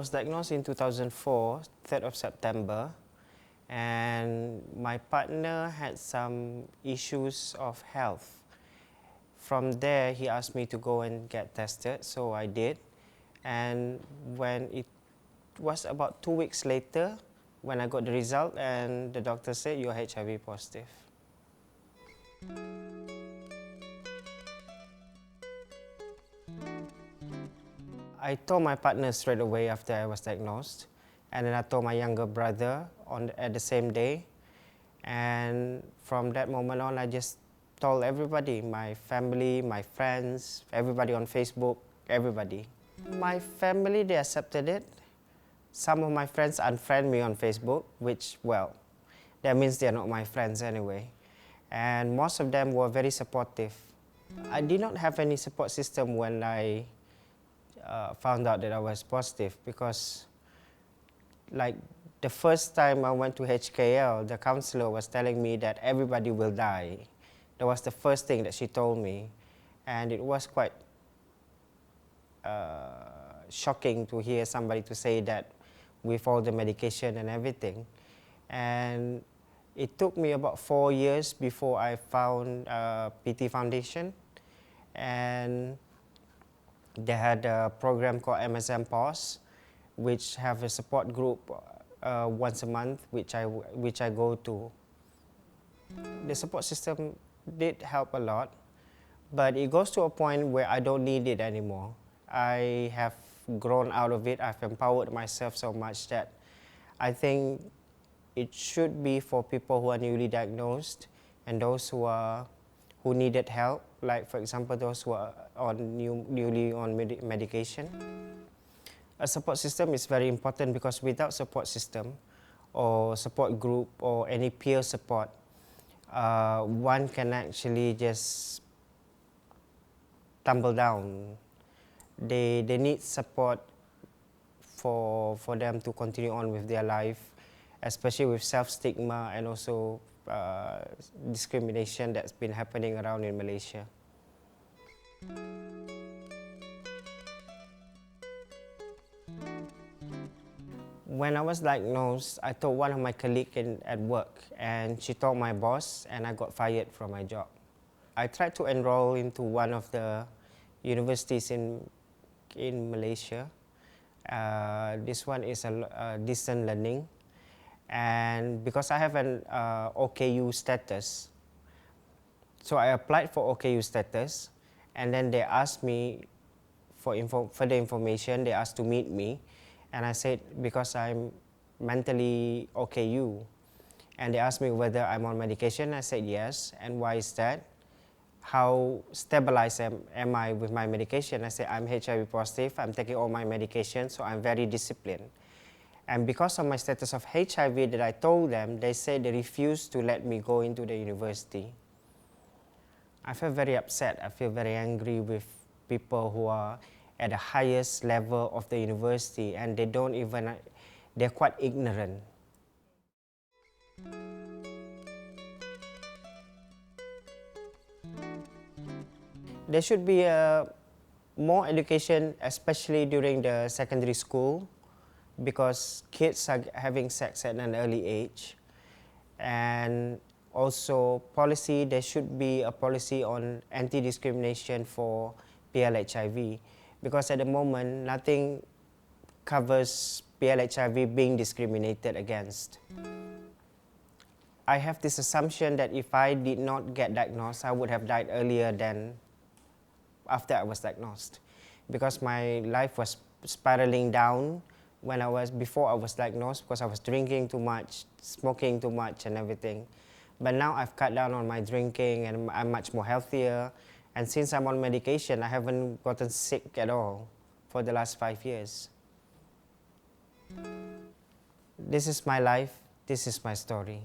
was diagnosed in 2004, 3rd of September, and my partner had some issues of health. From there, he asked me to go and get tested, so I did. And when it was about 2 weeks later, when I got the result, and the doctor said, "You're HIV positive." I told my partner straight away after I was diagnosed, and then I told my younger brother at the same day. And from that moment on, I just told everybody, my family, my friends, everybody on Facebook, everybody. My family, they accepted it. Some of my friends unfriend me on Facebook, which, well, that means they're not my friends anyway. And most of them were very supportive. I did not have any support system when I found out that I was positive, because like the first time I went to HKL, the counselor was telling me that everybody will die. That was the first thing that she told me, and it was quite shocking to hear somebody to say that with all the medication and everything. And it took me about 4 years before I found PT Foundation, and they had a program called MSM Pause, which have a support group once a month, which I go to. The support system did help a lot, but it goes to a point where I don't need it anymore. I have grown out of it. I've empowered myself so much that I think it should be for people who are newly diagnosed and those who needed help, like for example those who are newly on medication. A support system is very important, because without support system or support group or any peer support, one can actually just tumble down. They need support for them to continue on with their life, especially with self-stigma and also discrimination that's been happening around in Malaysia. When I was diagnosed, I told one of my colleagues at work, and she told my boss, and I got fired from my job. I tried to enroll into one of the universities in Malaysia. This one is a distant learning, and because I have an OKU status, so I applied for OKU status, and then they asked me for further information. They asked to meet me, and I said, because I'm mentally OKU. And they asked me whether I'm on medication. I said yes. And why is that? How stabilized am I with my medication? I said, I'm HIV positive. I'm taking all my medication, so I'm very disciplined. And because of my status of HIV that I told them, they said they refused to let me go into the university. I feel very upset. I feel very angry with people who are at the highest level of the university, and they're quite ignorant. There should be more education, especially during the secondary school, because kids are having sex at an early age. And also policy, there should be a policy on anti-discrimination for PLHIV, because at the moment, nothing covers PLHIV being discriminated against. I have this assumption that if I did not get diagnosed, I would have died earlier than after I was diagnosed, because my life was spiraling down before I was diagnosed, because I was drinking too much, smoking too much and everything. But now I've cut down on my drinking and I'm much more healthier. And since I'm on medication, I haven't gotten sick at all for the last 5 years. This is my life. This is my story.